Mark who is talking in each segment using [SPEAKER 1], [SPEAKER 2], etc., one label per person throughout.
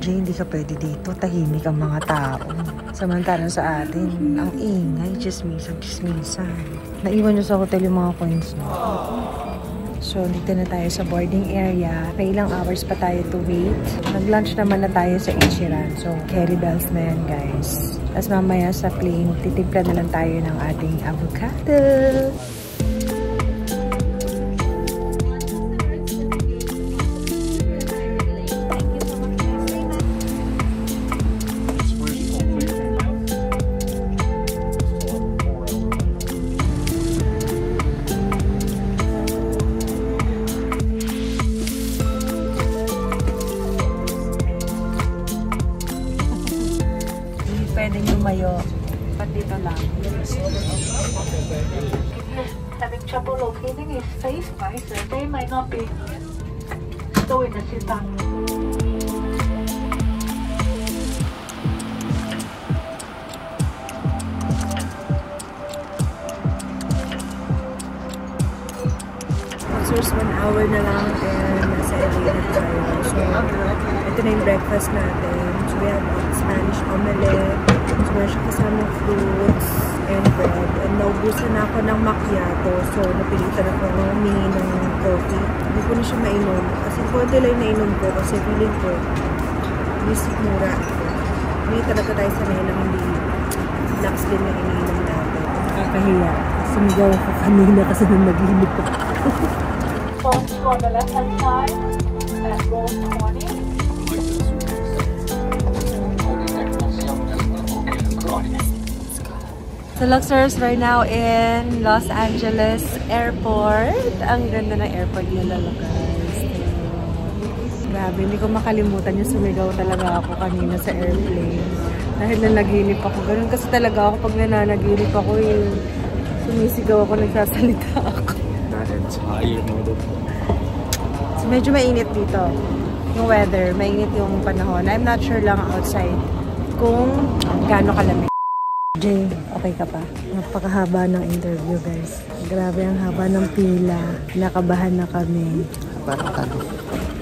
[SPEAKER 1] Jay, hindi ka pwede dito. Tahimik ang mga tao. Samantalang sa atin, ang ingay, chismisan. Naiwan nyo sa hotel yung mga coins mo. So, dito na tayo sa boarding area. May ilang hours pa tayo to wait. Nag-lunch naman na tayo sa Ichiran. So, carry bells na yan, guys. Tapos mamaya sa plane, titimpla na lang tayo ng ating avocado. Pwedeng lumayo. Pat dito lang.
[SPEAKER 2] Having trouble locating a safe advisor, they might not be doing the sit-down.
[SPEAKER 1] Officers, 1 hour na lang and nasa LA na tayo. So, ito na yung breakfast natin. So, we have Spanish omelette. So, meron siya kasama fruits and bread. And naubusan na ako ng macchiato. So, napilitan ako ng humingi ng coffee. Hindi ko na siya mainom. Kasi konti lang nainom ko kasi feeling ko music mura. Hindi talaga tayo sanay ng hindi lax din na iniinom natin. Nakakahiya. Sumigaw ako kanina kasi nang naglilip ako.
[SPEAKER 2] Phones on the left-hand side and roll 20.
[SPEAKER 1] So, Luxors, right now in Los Angeles Airport. Ang ganda ng airport nila, guys. Grabe, hindi ko makalimutan yung sumigaw talaga ako kanina sa airplane. Dahil nanaginip ako. Ganun kasi talaga ako pag nananaginip ako yung sumisigaw ako, nagsasalita ako. So, medyo mainit dito. Yung weather, mainit yung panahon. I'm not sure lang outside kung gaano kalamig. Jay, okay ka pa? Napakahaba ng interview, guys. Grabe ang haba ng pila. Nakabahan na kami.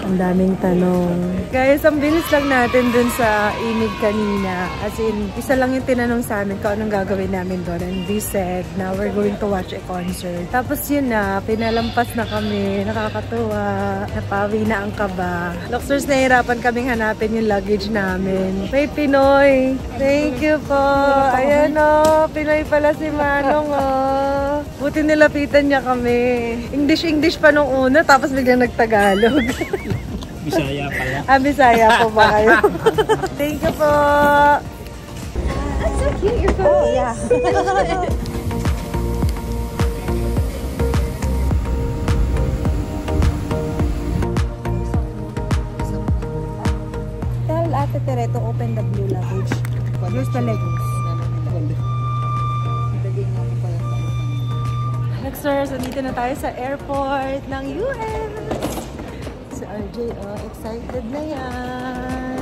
[SPEAKER 1] Ang daming tanong. Guys, ang bilis lang natin dun sa imig kanina. As in, isa lang yung tinanong sa amin kung anong gagawin namin doon. And we said na we're going to watch a concert. Tapos yun na, pinalampas na kami. Nakakatuwa. Napawi na ang kaba. Luxors, nahirapan kaming hanapin yung luggage namin. May Pinoy. Thank you po. Ayan o. Pinoy pala si Manong o. Buti nilapitan niya kami. English pa nung una, tapos biglang nagtagalog.
[SPEAKER 3] Bisaya pala.
[SPEAKER 1] Ah, Bisaya po ba kayo? Thank you po!
[SPEAKER 2] That's so cute, your phone.
[SPEAKER 1] Oh, yeah. Tell Ate Tere to open the blue luggage. Use the leggings. Luxors, nandito na tayo sa airport ng US. Si RJ, oh, excited na yan.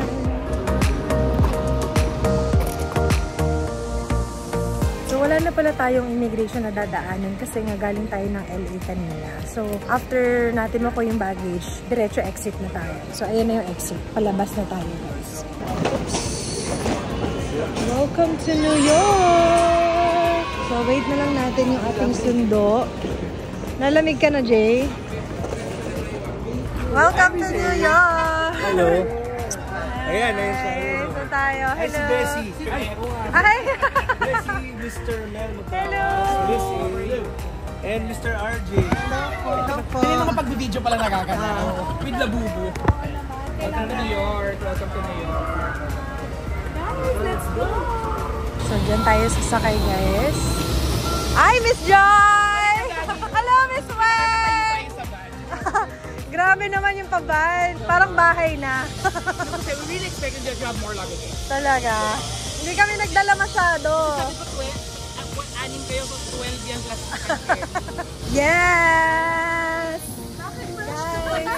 [SPEAKER 1] So, wala na pala tayong immigration na dadaanan kasi nga galing tayo ng LA kanina. So, after natin makuha yung baggage, diretso exit na tayo. So, ayan na yung exit. Palabas na tayo, guys. Welcome to New York! So, wait na lang natin yung ating sundo. Nalamig ka na, Jay? Welcome to New York!
[SPEAKER 3] Hello! Ayan, ayan siya.
[SPEAKER 1] So tayo. Hello!
[SPEAKER 3] Hi, si Bessie.
[SPEAKER 1] Hi!
[SPEAKER 3] Bessie, Mr. Mel.
[SPEAKER 1] Hello!
[SPEAKER 3] Bessie. And Mr. RJ.
[SPEAKER 1] Hello po.
[SPEAKER 3] Hindi naman pag-video pala nakakanaw. With Labubu. Welcome to New York. Welcome to New York.
[SPEAKER 2] Guys, let's go.
[SPEAKER 1] So, dyan tayo sasakay, guys. Ay, Miss Joy! Hello, Miss Wen! Grabe naman yung paban. Parang bahay na.
[SPEAKER 3] Kasi we really expected that you have more luggage.
[SPEAKER 1] Talaga. Hindi kami nagdala masyado.
[SPEAKER 3] Sabi ko 12, anim kayo so 12 yan plus.
[SPEAKER 1] Yes! Guys,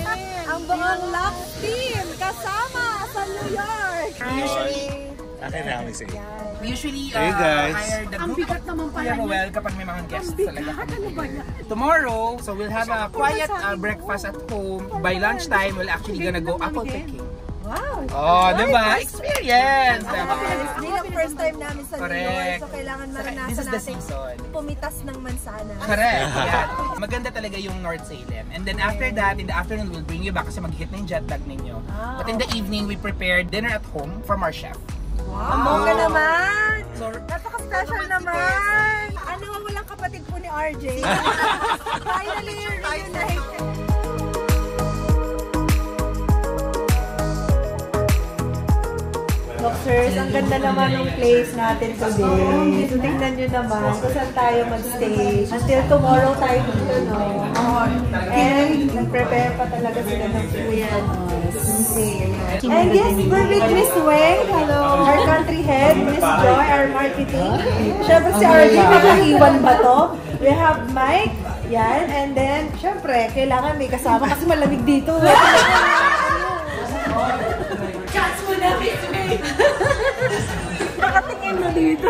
[SPEAKER 1] ang buong Lux team kasama sa New York.
[SPEAKER 3] We usually
[SPEAKER 4] Hey guys.
[SPEAKER 3] hire the
[SPEAKER 2] Ang
[SPEAKER 3] group
[SPEAKER 2] bigat naman pala niya.
[SPEAKER 3] well kapag may mga guests talaga.
[SPEAKER 2] Ano ba yan?
[SPEAKER 3] Tomorrow, so we'll have a quiet breakfast at home. By lunchtime, we'll actually gonna go apple picking.
[SPEAKER 1] Wow!
[SPEAKER 3] Oh, diba? Experience! Diba?
[SPEAKER 1] Hindi lang first time namin sa New York, so kailangan maranasan
[SPEAKER 3] This is the
[SPEAKER 1] natin
[SPEAKER 3] season.
[SPEAKER 1] pumitas ng mansana.
[SPEAKER 3] Correct. Yeah. Maganda talaga yung North Salem. And then after that, in the afternoon, we'll bring you back kasi mag-hit na yung jet lag ninyo. But in the evening, we prepared dinner at home from our chef.
[SPEAKER 1] Wow! Ang bongga naman! Napaka-special naman! Ano, walang kapatid po ni RJ. Finally, reunited. Boxers, ang ganda naman ng place natin today. So, tingnan nyo naman kung saan tayo mag-stay. Until tomorrow tayo dito, no? And, nag-prepare pa talaga sila ng food. And yes, we're with Miss Weng. Hello. Our country head, Miss Joy, our marketing. Siyempre si RJ, nakaiwan ba to? We have Mike. Yan. And then, siyempre, kailangan may kasama kasi malamig dito. Chance mo na, Miss Weng. Nakatingin na dito.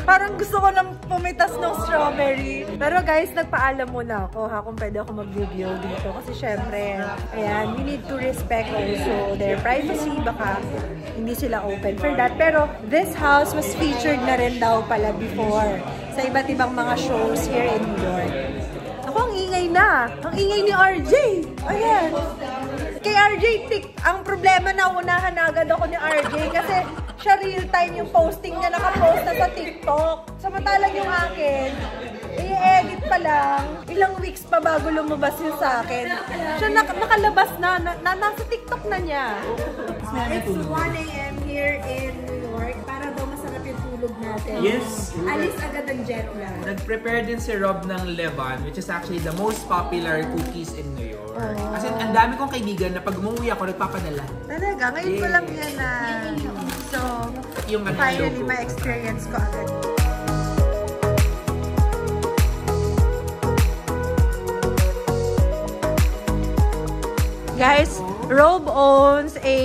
[SPEAKER 1] Parang gusto ko nang pumitas ng strawberry. Pero guys, nagpaalam muna ako kung pwede ako mag-review dito. Kasi syempre, ayan, we need to respect also their privacy. Baka hindi sila open for that. Pero this house was featured na rin daw pala before sa iba't ibang mga shows here in New York. Ako, ang ingay na. Ang ingay ni RJ. Ayan. Kay RJ, ang problema na unahan na agad ako ni RJ kasi siya real time yung posting niya, nakapost na sa TikTok. Samantalang yung akin, i-edit pa lang, ilang weeks pa bago lumabas yun sa akin. Siya nakalabas na, nasa TikTok na niya. It's 1 AM here in New York. Para daw masarap yung tulog natin.
[SPEAKER 3] Yes.
[SPEAKER 1] Alis agad ang jet lag.
[SPEAKER 3] Nag-prepare din si Rob ng Levan, which is actually the most popular cookies in New York. Kasi ang dami kong kaibigan na pag umuwi ako, nagpapadala.
[SPEAKER 1] Talaga? Ngayon ko lang yan na. So,
[SPEAKER 3] Yung
[SPEAKER 1] finally, ma-experience ko agad. Guys, Rob owns a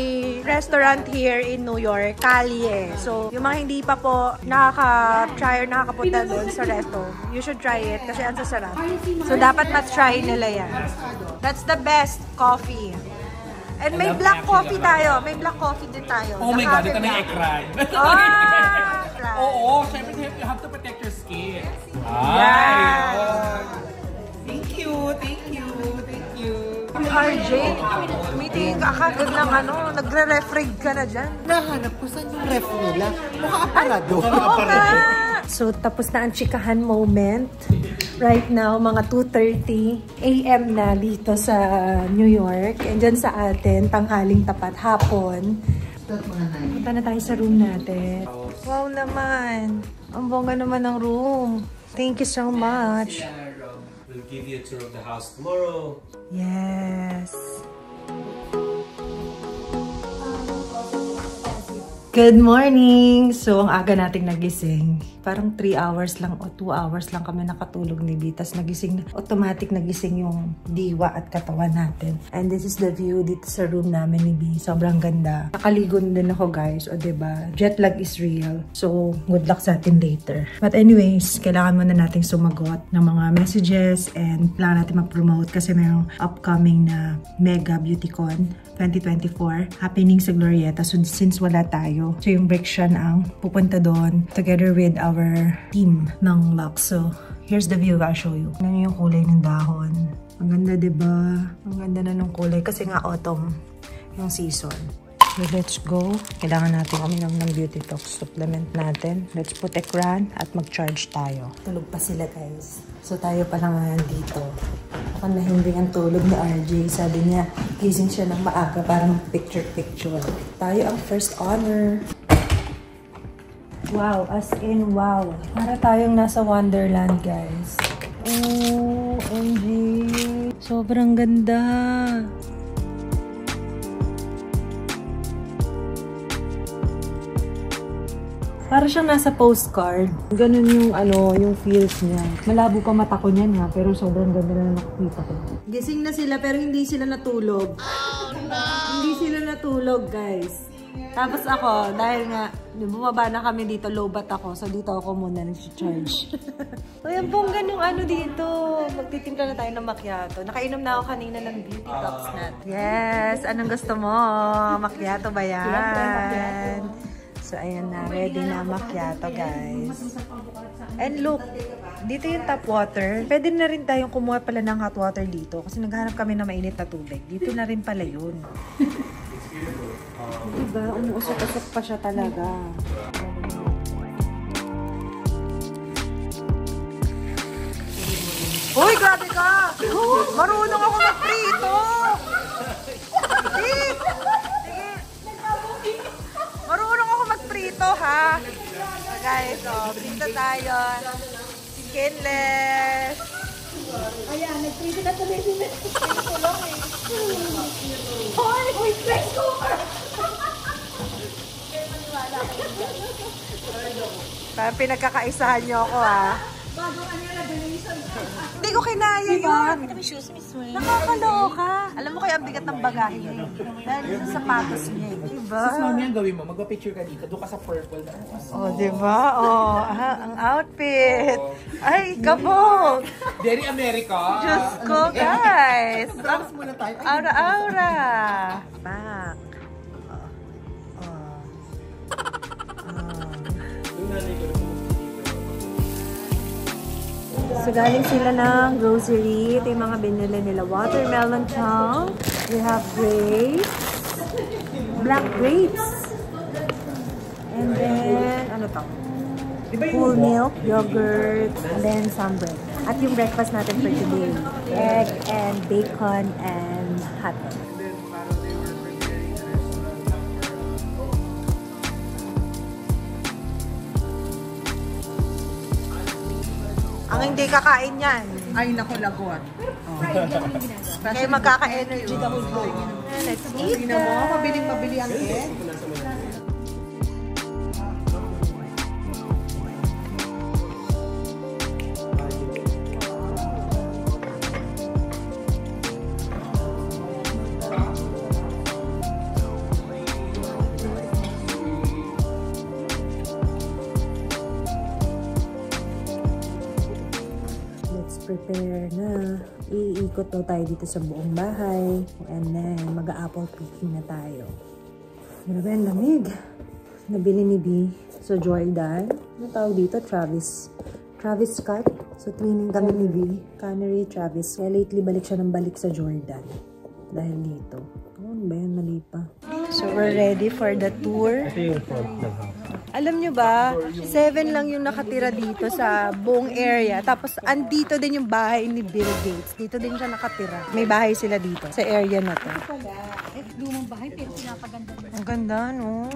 [SPEAKER 1] restaurant here in New York, Calle. So, yung mga hindi pa po nakaka-try or nakakapunta doon sa resto, you should try it kasi ang sasarap. So, dapat ma-try nila yan. That's the best coffee. And may black coffee tayo. May black coffee din tayo.
[SPEAKER 3] Oh my God, ito na yung ekran. Oo, syempre you have to protect your skin.
[SPEAKER 1] Yeah.
[SPEAKER 3] Thank you, thank you, thank you.
[SPEAKER 1] RJ, tumitingin ka agad ng nagre-refrig ka na dyan.
[SPEAKER 4] Nahanap ko saan yung ref nila. Mukha aparador.
[SPEAKER 1] So, tapos na ang chikahan moment. Right now, mga 2:30 AM na dito sa New York. And dyan sa atin, tanghaling tapat, hapon. Punta na tayo sa room natin. Wow naman. Ang bongga naman ng room. Thank you so much.
[SPEAKER 5] We'll give you a tour of the house tomorrow.
[SPEAKER 1] Yes. Good morning! So, ang aga nating nagising. Parang 3 hours lang o 2 hours lang kami nakatulog ni B. Tas nagising, automatic nagising yung diwa at katawan natin. And this is the view dito sa room namin ni B. Sobrang ganda. Nakaligo din ako guys. O diba? Jet lag is real. So, good luck sa atin later. But anyways, kailangan muna nating sumagot ng mga messages and kailangan natin mag-promote kasi mayroong upcoming na Mega Beautycon 2024 happening sa Glorieta. So, since wala tayo, so yung Brixian ang pupunta doon together with our team ng Lux. So, here's the view I'll show you. Ano yung kulay ng dahon. Ang ganda, diba? Ang ganda na ng kulay kasi nga autumn yung season. So, let's go. Kailangan natin uminom ng Beauty Talk supplement natin. Let's put ekran at mag-charge tayo. Tulog pa sila, guys. So, tayo pa lang dito. Baka nahimbing ang tulog ni RJ. Sabi niya, gising siya ng maaga para mag-picture-picture. Tayo ang first honor. Wow, as in wow. Para tayong nasa Wonderland, guys. Oh, MG. Sobrang ganda. Para siyang nasa postcard. Ganun yung yung feels niya. Malabo pa mata ko niyan ha, pero sobrang ganda na nakikita ko. Gising na sila pero hindi sila natulog. Oh, no! Hindi sila natulog, guys. Tapos ako, dahil nga, bumaba na kami dito, low bat ako. So dito ako muna nag-charge. So yan pong ganung dito. magtitimpla na tayo ng macchiato. Nakainom na ako kanina ng beauty tops natin. Yes! Anong gusto mo? Macchiato ba yan? So, ayan na. Ready na macchiato, guys. And look, dito yung tap water. Pwede na rin tayong kumuha pala ng hot water dito kasi naghanap kami na mainit na tubig. Dito na rin pala yun. Diba? Umuusok-usok pa siya talaga. Uy, grabe ka! Marunong ako mag-prito! Sige! Marunong ako mag-prito, ha? So guys, prito tayo. Skinless.
[SPEAKER 2] Ayan, nag-prito na tuloy sila. Tulong eh. Hoy! Wait, press cooker!
[SPEAKER 1] Parang pinagkakaisahan niyo ako, ha?
[SPEAKER 2] Bagong ano yung revelation.
[SPEAKER 1] Hindi ko kinaya yun. Nakakaloka. Alam mo kaya ang bigat ng bagahe niya eh. Dahil sa sapatos niya eh. Diba?
[SPEAKER 3] Sis, mamaya gawin mo. Magpa-picture ka dito. Doon ka sa purple.
[SPEAKER 1] Oh, diba? Oh, ang outfit. Ay, kabog.
[SPEAKER 3] Very America.
[SPEAKER 1] Diyos ko, guys.
[SPEAKER 4] Dance muna tayo.
[SPEAKER 1] Aura-aura. Back. So, galing sila ng grocery. Ito yung mga binili nila. Watermelon chunk. We have grapes. Black grapes. And then, ano to? Full milk, yogurt, and then some bread. At yung breakfast natin for today. Egg and bacon and hot dog. Ang hindi kakain yan.
[SPEAKER 4] Ay, naku, lagot.
[SPEAKER 1] Kaya magkaka-energy the whole day. Let's eat
[SPEAKER 4] Tingnan mo, mabiling-mabili ang egg.
[SPEAKER 1] Prepare na. Iikot daw tayo dito sa buong bahay. And then, mag-apple picking na tayo. Grabe, ang lamig. Nabili ni B sa Jordan. Ano tawag dito? Travis Scott. So, twinning kami ni B. Canary, Travis. Kaya lately, balik siya ng balik sa Jordan. Dahil dito. Ano ba yan? Mali pa. So, we're ready for the tour.
[SPEAKER 5] Ito yung front ng house.
[SPEAKER 1] Alam nyo ba, 7 lang yung nakatira dito sa buong area. Tapos, andito din yung bahay ni Bill Gates. Dito din siya nakatira. May bahay sila dito, sa area na to.
[SPEAKER 2] Lumang bahay, pero pinapaganda.
[SPEAKER 1] Ang ganda, no?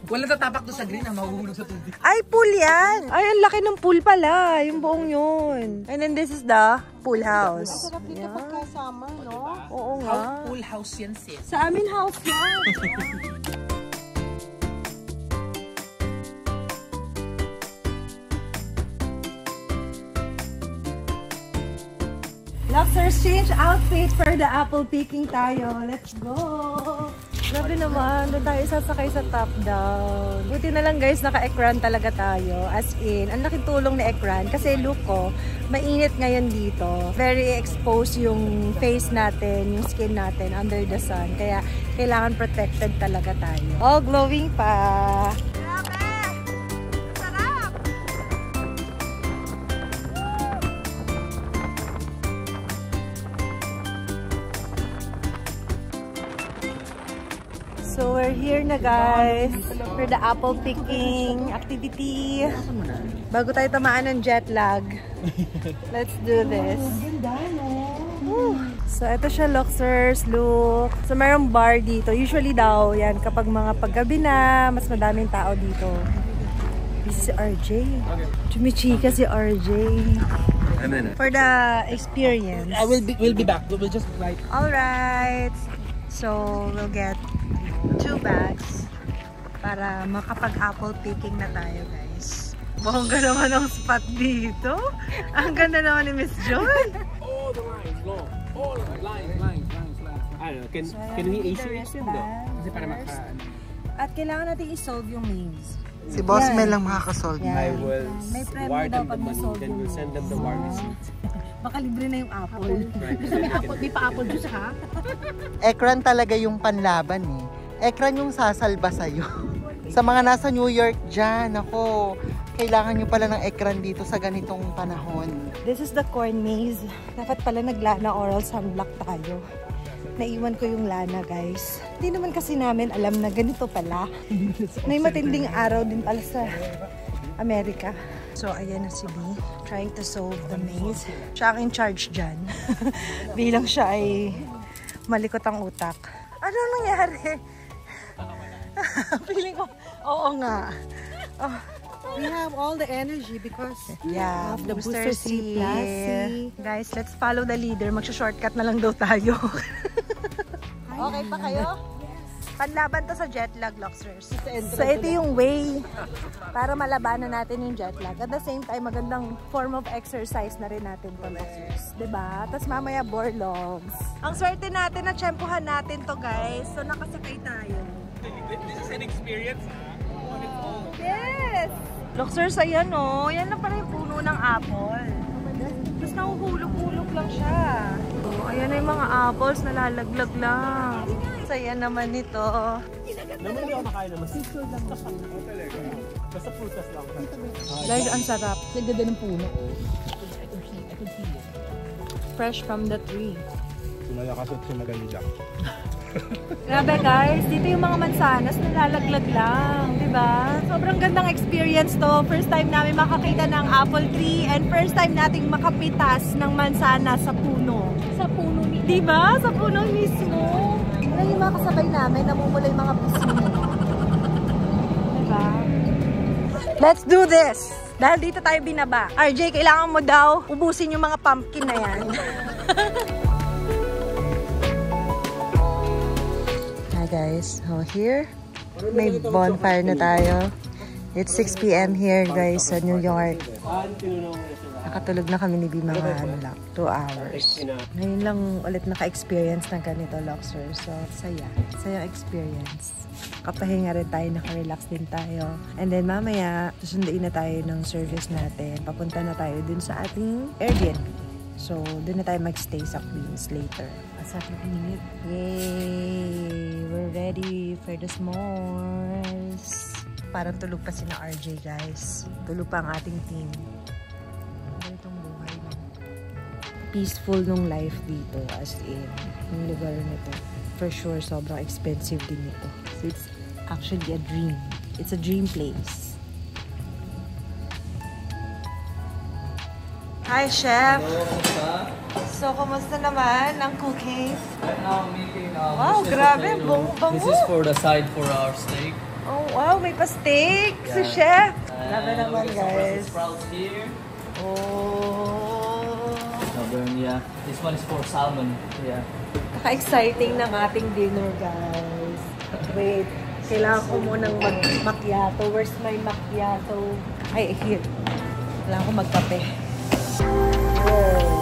[SPEAKER 3] Wala tatapak doon sa green. Mahuhulog sa tubig.
[SPEAKER 1] Ay, pool yan! Ay, ang laki ng pool pala. Yung buong yun. And then, this is the pool house.
[SPEAKER 4] Sarap dito pagkasama, no?
[SPEAKER 1] Oo nga.
[SPEAKER 3] Pool house yan, sis.
[SPEAKER 1] Sa amin house yan. Luxers, change outfit for the apple picking tayo. Let's go! Grabe naman, doon tayo sasakay sa top down. Buti na lang guys, naka-ekran talaga tayo. As in, ang laking tulong ni ekran. Kasi look ko, mainit ngayon dito. Very exposed yung face natin, yung skin natin under the sun. Kaya kailangan protected talaga tayo. Oh, glowing pa! Grabe! Sarap! So, we're here na guys for the apple picking activity. Bago tayo tamaan ng jet lag. Let's do this. So, ito siya, Luxers. Look. So, mayroong bar dito. Usually daw, yan, kapag mga paggabi na, mas madaming tao dito. This is RJ. Chumichika si RJ. For the experience.
[SPEAKER 3] We'll be back. We'll just like...
[SPEAKER 1] Alright. So, we'll get 2 bags para makapag-apple picking na tayo, guys. Bongga naman ang spot dito. Ang ganda naman ni Miss Joy.
[SPEAKER 5] All the lines long. All the lines. I don't know. Can we issue them though?
[SPEAKER 3] Kasi para
[SPEAKER 1] At kailangan natin i-solve yung names.
[SPEAKER 4] Si Boss
[SPEAKER 1] Yan.
[SPEAKER 4] Mel lang makakasolve.
[SPEAKER 1] Yan.
[SPEAKER 5] I will
[SPEAKER 1] May premyo
[SPEAKER 5] wire
[SPEAKER 1] daw
[SPEAKER 5] them the
[SPEAKER 1] pag
[SPEAKER 5] money,
[SPEAKER 1] na-solve
[SPEAKER 5] then
[SPEAKER 1] yung
[SPEAKER 5] we'll send them the wire receipt.
[SPEAKER 1] Baka nakalibre na yung apple.
[SPEAKER 4] May pa-apple juice ha?
[SPEAKER 6] Ekran talaga yung panlaban eh. Ekran yung sasalba sa'yo. Sa mga nasa New York dyan, ako, kailangan nyo pala ng ekran dito sa ganitong panahon.
[SPEAKER 1] This is the corn maze. Dapat pala naglana oral sunblock tayo. Naiwan ko yung lana, guys. Hindi naman kasi namin alam na ganito pala. May matinding araw din pala sa Amerika. So, ayan na si B. Trying to solve the maze. Siya ang in charge dyan. Bilang siya ay malikot ang utak. Ano nangyari? Feeling ko, oo nga. Oh.
[SPEAKER 4] We have all the energy because
[SPEAKER 1] Yeah,
[SPEAKER 4] of the
[SPEAKER 1] Booster
[SPEAKER 4] Booster C Plus.
[SPEAKER 1] Guys, let's follow the leader. Magsha-shortcut na lang daw tayo. Okay pa kayo? Panlaban to sa jet lag, Luxers. So ito yung way para malabanan natin yung jet lag. At the same time, magandang form of exercise na rin natin to, Luxers. Diba? Tapos mamaya borlogs. Ang swerte natin na tsempuhan natin to, guys. So nakasakay tayo.
[SPEAKER 3] This is an experience, on its own.
[SPEAKER 1] Yes! Luxers, ayan o. Yan lang pala yung puno ng apple. Tapos nahuhulog-hulog lang siya. Oh, ayan na yung mga apples, nalalaglag lang. Saya naman nito.
[SPEAKER 5] Naman hindi ako makain naman. Basta prutas lang.
[SPEAKER 1] Guys, ang sarap.
[SPEAKER 4] Ang ganda ng puno.
[SPEAKER 1] Fresh from the tree.
[SPEAKER 7] Sumalakasot si maganda.
[SPEAKER 1] Grabe guys, dito yung mga mansanas nalalaglag lang, di ba? Sobrang gandang experience to. First time namin makakita ng apple tree and first time nating makapitas ng mansanas sa puno. Sa puno mismo. Di ba? Sa puno mismo. Wala yung mga kasabay namin, namumula yung mga pisngi. Di ba? Let's do this! Dahil dito tayo binaba. RJ, kailangan mo daw ubusin yung mga pumpkin na yan. Guys, so here may bonfire na tayo. It's 6 PM here guys sa New York. Nakatulog na kami ni B mga 2 hours. Ngayon lang ulit naka-experience ng ganito, Luxor. So saya experience. Kapahinga rin tayo, naka-relax din tayo. And then mamaya susunduin na tayo ng service natin. Papunta na tayo dun sa ating Airbnb. So dun na tayo magstay sa Queens later. Asap na init. Yay! We're ready for the s'mores. Parang tulog pa si na RJ, guys. Tulog pa ang ating team. Ganitong buhay lang. Peaceful nung life dito, as in, yung lugar nito. For sure, sobrang expensive din ito. So it's actually a dream. It's a dream place. Hi, Chef! So, kumusta naman ang cooking?
[SPEAKER 8] Now making
[SPEAKER 1] Wow, grabe, bango.
[SPEAKER 8] This is for the side for our steak.
[SPEAKER 1] Oh, wow, may pa-steak si Chef. Grabe naman, guys.
[SPEAKER 8] Sprouts here.
[SPEAKER 1] Oh.
[SPEAKER 8] Yeah. This one is for salmon. Yeah.
[SPEAKER 1] Kaka-exciting ng ating dinner, guys. Wait, kailangan ko munang mag-macchiato. Where's my macchiato? Ay, here. Kailangan ko magkape. Oh.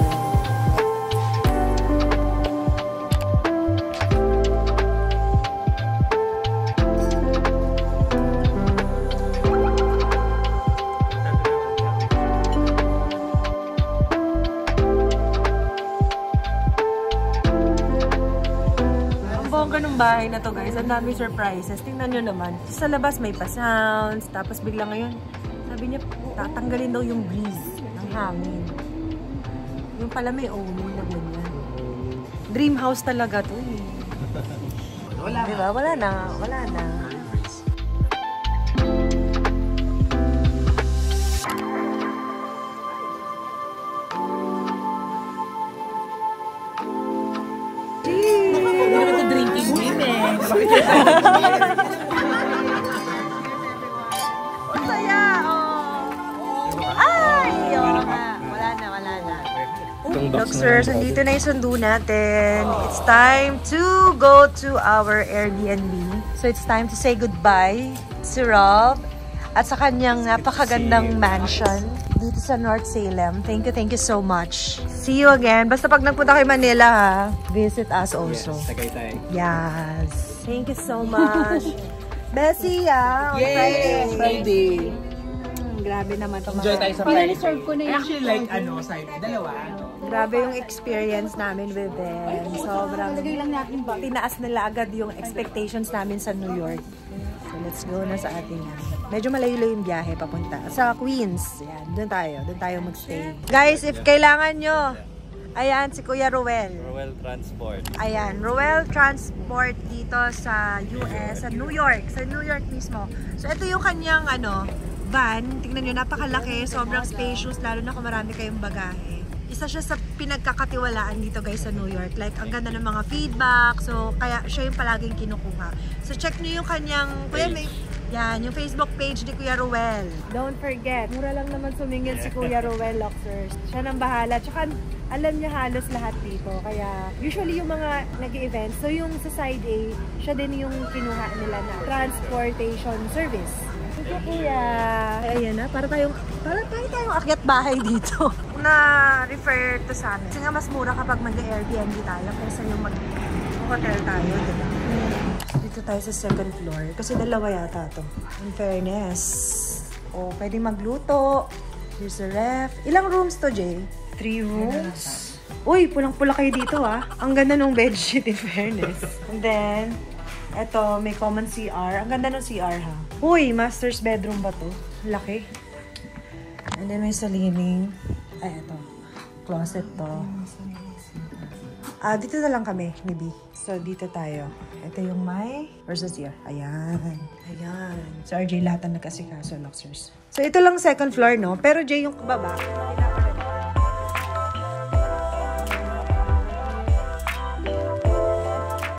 [SPEAKER 1] Bahay na to guys, ang dami surprises. Tingnan nyo naman. Sa labas may pa-sounds, tapos bigla ngayon, sabi niya, tatanggalin daw yung breeze ng hangin. Yung pala may owning na ganyan. Dream house talaga to eh. Wala. Diba? Wala na. Wala na. Saya, oh. Ay, oo nga. Wala na. Luxers, nandito na yung sundo natin. It's time to go to our Airbnb. So it's time to say goodbye to Rob at sa kanyang napakagandang mansion dito sa North Salem. Thank you so much. See you again. Basta pag nagpunta kay Manila, ha, visit us also. Yes. Thank you so much. Bessie, on Friday. Grabe naman ito.
[SPEAKER 3] Enjoy tayo sa Friday. Actually, like, side, dalawa.
[SPEAKER 1] Grabe yung experience namin with them. Sobrang tinaas nila agad yung expectations namin sa New York. So let's go na sa ating medyo malayo yung biyahe papunta sa Queens. Yan, doon tayo magstay. Guys, if kailangan nyo, ayan si Kuya Ruel.
[SPEAKER 9] Ruel Transport.
[SPEAKER 1] Ayan, Ruel Transport dito sa US, sa New York mismo. So ito yung kanyang van. Tingnan nyo, napakalaki, sobrang spacious, lalo na kung marami kayong bagahe. Isa siya sa pinagkakatiwalaan dito guys sa New York. Like, ang ganda ng mga feedback. So, kaya siya yung palaging kinukuha. So, check nyo yung kanyang, yan, yung Facebook page ni Kuya Ruel. Don't forget, mura lang naman sumingil si Kuya Ruel Luxers. Siya nang bahala. Tsaka, alam niya halos lahat dito. Kaya, usually yung mga nag-events, so yung sa side A, siya din yung kinuha nila na transportation service. Kuya. Ayan na, para tayong akyat bahay dito. Na-refer to sa amin. Kasi nga mas mura kapag mag-Airbnb tayo kaysa yung mag-hotel tayo, diba? Dito tayo sa second floor. Kasi dalawa yata to. In fairness. O, pwede magluto. Here's the ref. Ilang rooms to, Jay? 3 rooms. Uy, pulang-pula kayo dito Ang ganda ng bedsheet, in fairness. And then, eto, may common CR. Ang ganda ng CR ha. Uy, master's bedroom ba to? Laki. And then may salining. Ay, eto. Closet to. Dito na lang kami, maybe. So, dito tayo. Ito yung where's the CR? Ayan. Ayan. So, RJ, lahat ang nagkasikaso, Luxers. So, ito lang second floor, no? Pero, Jay, yung baba.